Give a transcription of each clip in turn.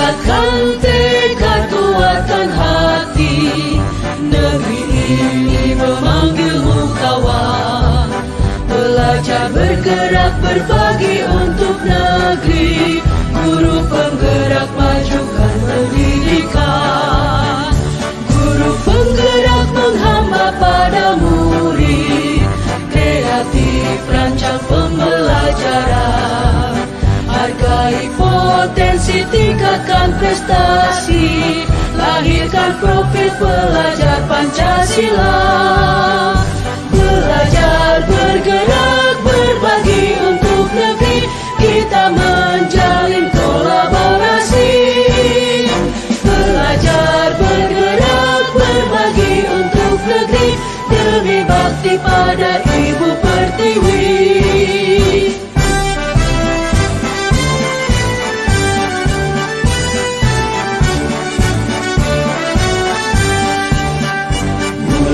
Bulatkan tekad, kuatkan hati, negeri ini memanggilmu kawan. Belajar, bergerak, berbagi untuk negeri, guru penggerak majukan pendidikan. Guru penggerak menghamba pada murid, kreatif rancang pembelajaran. Hargai potensi, tingkatkan prestasi, lahirkan profil pelajar Pancasila. Belajar, bergerak, berbagi untuk negeri, kita menjalin kolaborasi. Belajar, bergerak, berbagi untuk negeri, demi bakti pada Ibu Pertiwi.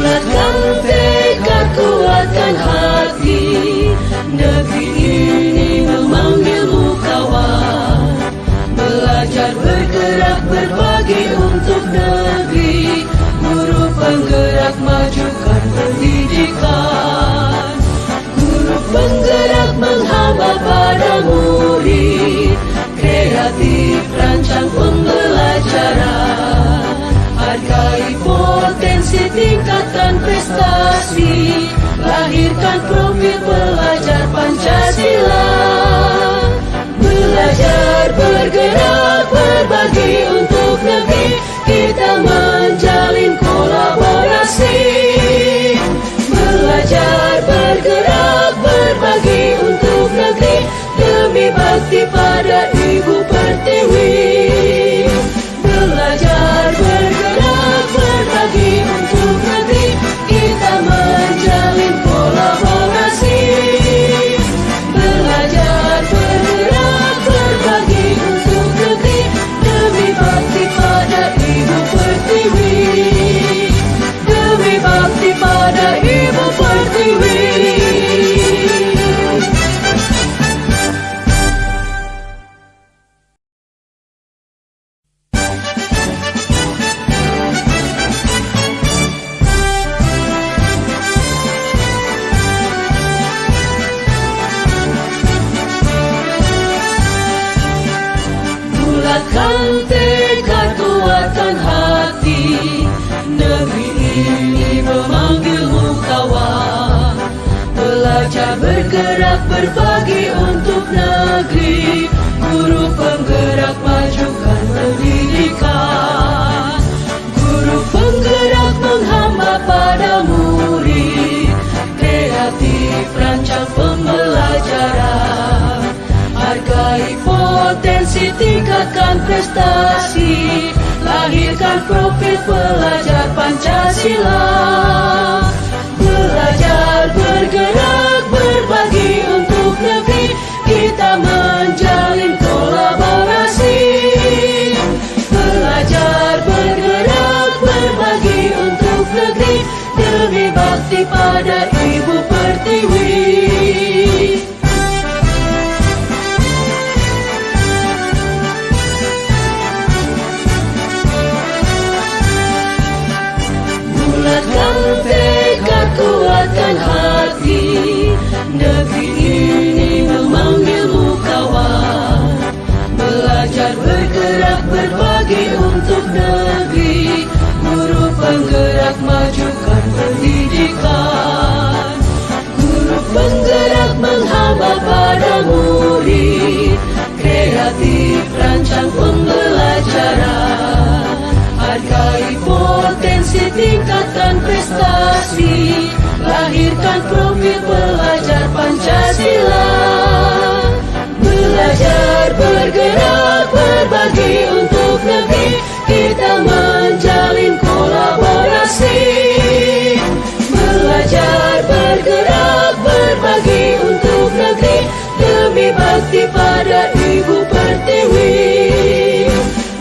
Bulatkan tekad, kuatkan hati, negeri ini memanggilmu kawan. Belajar, bergerak, berbagi untuk negeri, guru penggerak majukan pendidikan. Guru penggerak menghamba pada murid, kreatif rancang pembelajaran. Hargai potensi, tingkatkan prestasi, lahirkan profil pelajar Pancasila. Belajar, bergerak, berbagi untuk negeri, kita menjalin kolaborasi. Belajar, bergerak, berbagi untuk negeri, demi bakti pada Ibu Pertiwi. Belajar, bergerak, berbagi untuk negeri, kita menjalin kolaborasi. Belajar, bergerak, berbagi untuk negeri, demi bakti pada Ibu Pertiwi. Demi bakti pada Ibu Pertiwi. Bulatkan tekad, kuatkan hati, negeri ini memanggilmu kawan. Belajar, bergerak, berbagi untuk negeri, guru penggerak majukan pendidikan. Guru penggerak menghamba pada murid, kreatif rancang pembelajaran. Hargai potensi, tingkatkan prestasi, lahirkan profil pelajar Pancasila. Belajar, bergerak, berbagi untuk negeri, kita menjalin kolaborasi. Belajar, bergerak, berbagi untuk negeri, demi bakti pada Ibu Pertiwi. Bulatkan tekad, kuatkan hati, negeri ini memanggilmu kawan. Belajar, bergerak, berbagi untuk negeri, guru penggerak majukan pendidikan. Guru penggerak menghamba pada murid, kreatif rancang pembelajaran. Hargai potensi, tingkatkan prestasi, lahirkan profil pelajar Pancasila. Belajar, bergerak, berbagi untuk negeri, kita menjalin kolaborasi. Belajar, bergerak, berbagi untuk negeri, demi bakti pada Ibu Pertiwi.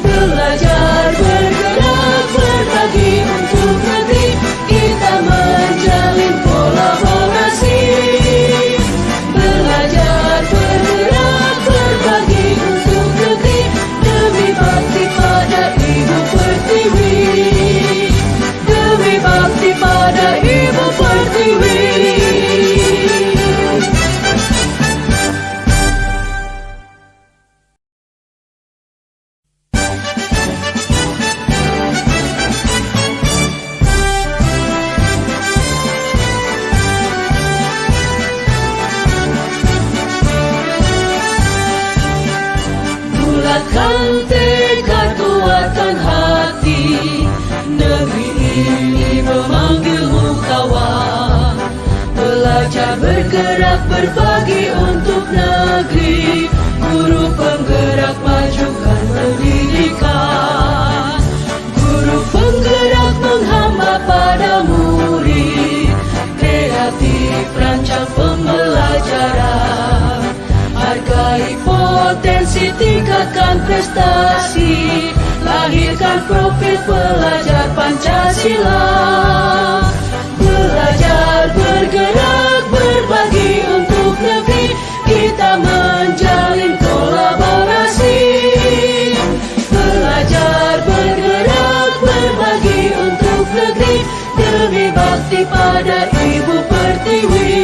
Belajar, bergerak, berbagi untuk negeri, kita menjalin kolaborasi. Bulatkan tekad, kuatkan hati, negeri ini memanggilmu kawan. Belajar, bergerak, berbagi untuk negeri, guru penggerak majukan pendidikan. Guru penggerak menghamba pada murid, kreatif rancang pembelajaran. Hargai potensi, tingkatkan prestasi, lahirkan profil pelajar Pancasila. Belajar, bergerak, berbagi untuk negeri, kita menjalin kolaborasi. Belajar, bergerak, berbagi untuk negeri, demi bakti pada Ibu Pertiwi.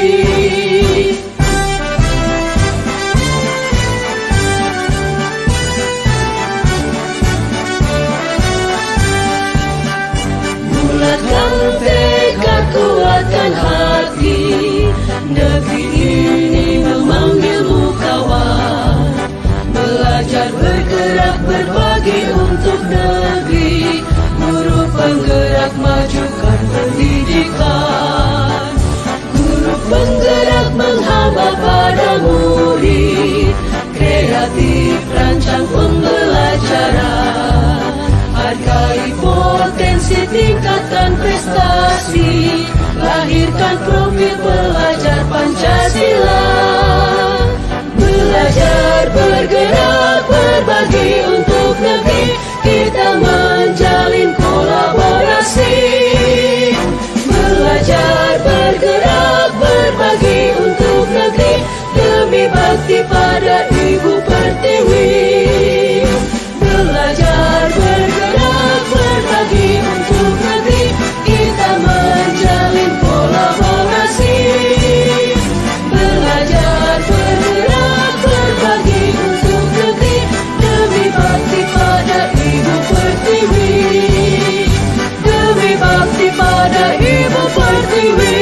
Bulatkan tekad, kuatkan hati, negeri ini memanggilmu kawan. Belajar, bergerak, berbagi untuk negeri, guru penggerak majukan pendidikan. Guru penggerak menghamba pada murid, kreatif rancang pembelajaran. Hargai potensi, tingkatkan prestasi, lahirkan profil pelajar Pancasila. Belajar, bergerak, berbagi untuk negeri, kita menjalin kolaborasi. Belajar, bergerak, berbagi untuk negeri, demi bakti pada Ibu Pertiwi. Belajar, bergerak, berbagi untuk negeri, kita menjalin kolaborasi. Belajar, bergerak, berbagi untuk negeri, demi bakti pada Ibu Pertiwi. Demi bakti pada Ibu Pertiwi.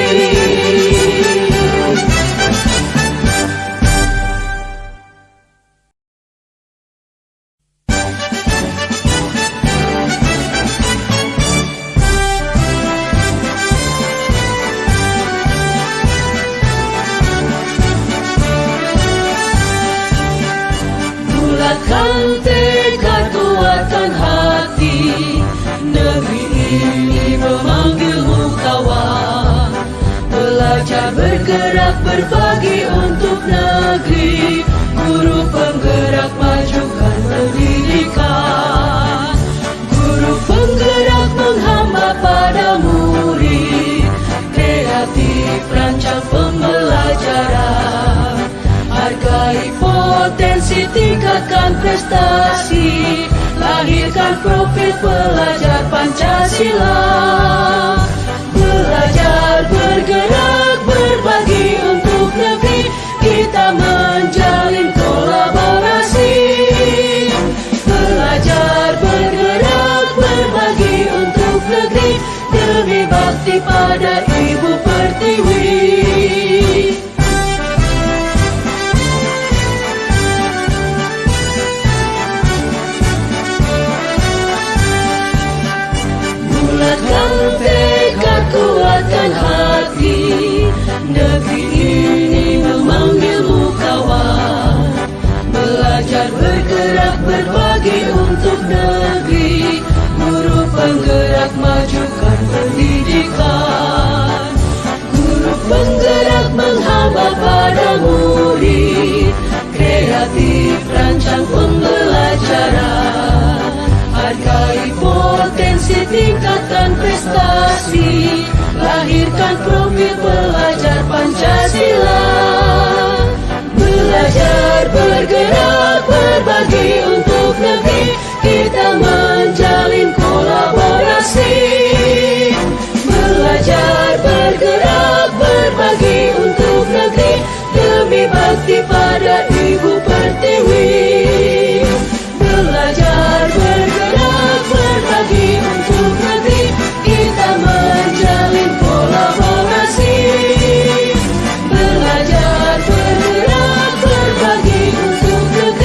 Bulatkan tekad, kuatkan hati, negeri ini memanggilmu kawan. Belajar, bergerak, berbagi untuk negeri, guru penggerak majukan pendidikan. Guru penggerak menghamba pada murid, kreatif rancang pembelajaran. Hargai potensi, tingkatkan prestasi, lahirkan profil pelajar Pancasila. Belajar, bergerak, berbagi untuk negeri, kita menjalin kolaborasi. Belajar, bergerak, berbagi untuk negeri, demi bakti pada Ibu Pertiwi. Bulatkan tekad, kuatkan hati, negeri ini memanggilmu kawan. Belajar, bergerak, berbagi untuk negeri, guru penggerak majukan pendidikan. Guru penggerak menghamba pada murid, kreatif rancang pembelajaran. Hargai potensi, tingkatkan prestasi, lahirkan profil pelajar Pancasila. Belajar, bergerak, berbagi untuk negeri, kita menjalin kolaborasi. Belajar, bergerak, berbagi untuk negeri, demi bakti pada Ibu Pertiwi. Belajar, bergerak, berbagi untuk negeri, kita menjalin kolaborasi. Belajar, bergerak, berbagi untuk negeri,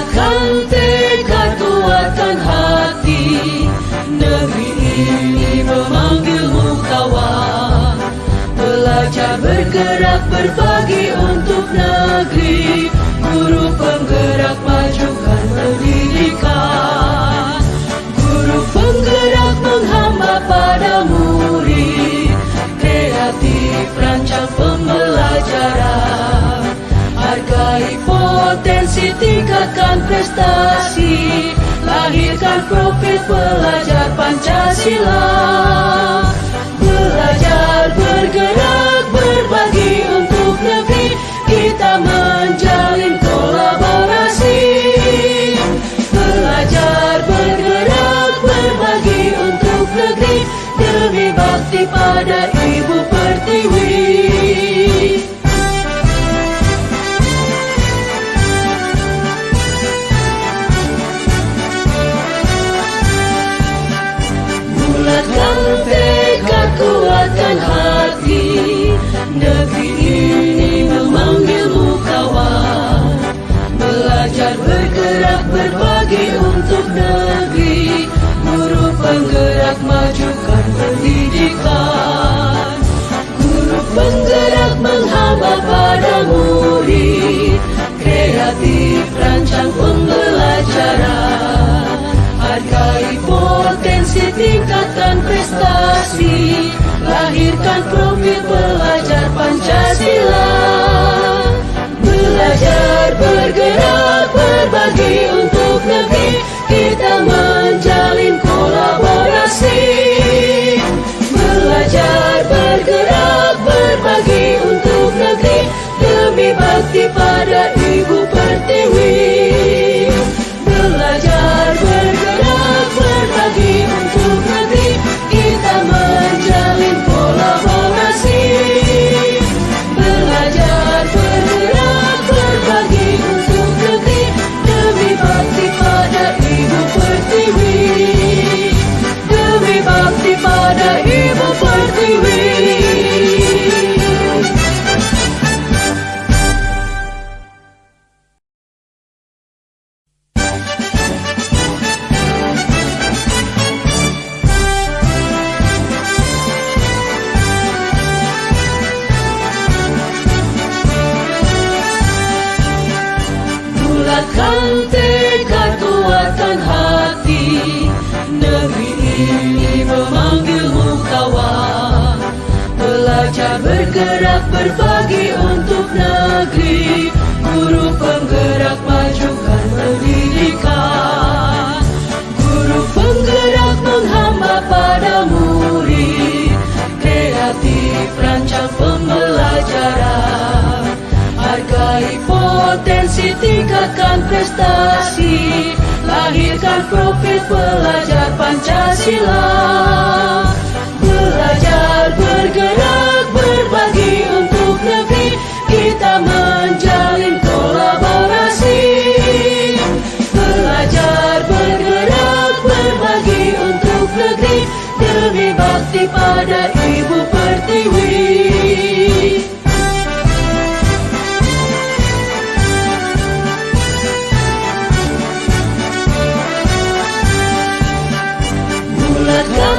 Bulatkan tekad kuatkan hati, negeri ini memanggilmu kawan. Belajar bergerak berbagi untuk negeri, guru penggerak majukan pendidikan. Guru penggerak menghamba pada murid, kreatif rancang pembelajaran. Hargai potensi, tingkatkan prestasi, lahirkan profil pelajar Pancasila. Belajar bergerak berbagi untuk negeri, kita menjalin kolaborasi. Belajar bergerak berbagi untuk negeri, demi bakti pada Ibu Pertiwi. Bulatkan tekad kuatkan hati, negeri ini memanggilmu kawan. Belajar bergerak berbagi untuk negeri, guru penggerak majukan pendidikan. Guru penggerak menghamba pada murid, kreatif rancang pembelajaran. Hargai potensi, tingkatkan prestasi, lahirkan profil pelajar Pancasila. Belajar bergerak berbagi untuk negeri, kita menjalin kolaborasi. Belajar bergerak berbagi untuk negeri, demi bakti pada Ibu Pertiwi. Belajar bergerak berbagi untuk negeri, kita menjalin kolaborasi. Belajar bergerak berbagi untuk negeri, demi bakti pada Ibu Pertiwi. Demi bakti pada Ibu Pertiwi. Bulatkan tekad kuatkan hati, negeri ini memanggilmu kawan. Belajar bergerak berbagi untuk negeri, guru penggerak majukan pendidikan. Guru penggerak menghamba pada murid, kreatif rancang pembelajaran. Hargai potensi, tingkatkan prestasi, lahirkan profil pelajar Pancasila. Belajar bergerak berbagi untuk negeri, kita menjalin kolaborasi. Belajar bergerak berbagi untuk negeri, demi bakti pada Ibu Pertiwi. Bulatkan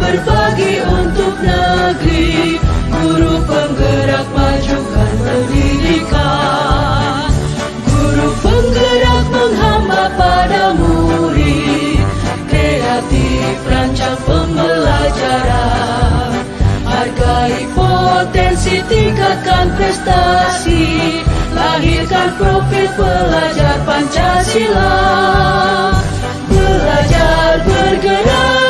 berbagi untuk negeri. Guru penggerak majukan pendidikan. Guru penggerak menghamba pada murid. Kreatif rancang pembelajaran. Hargai potensi, tingkatkan prestasi. Lahirkan profil pelajar Pancasila. Belajar bergerak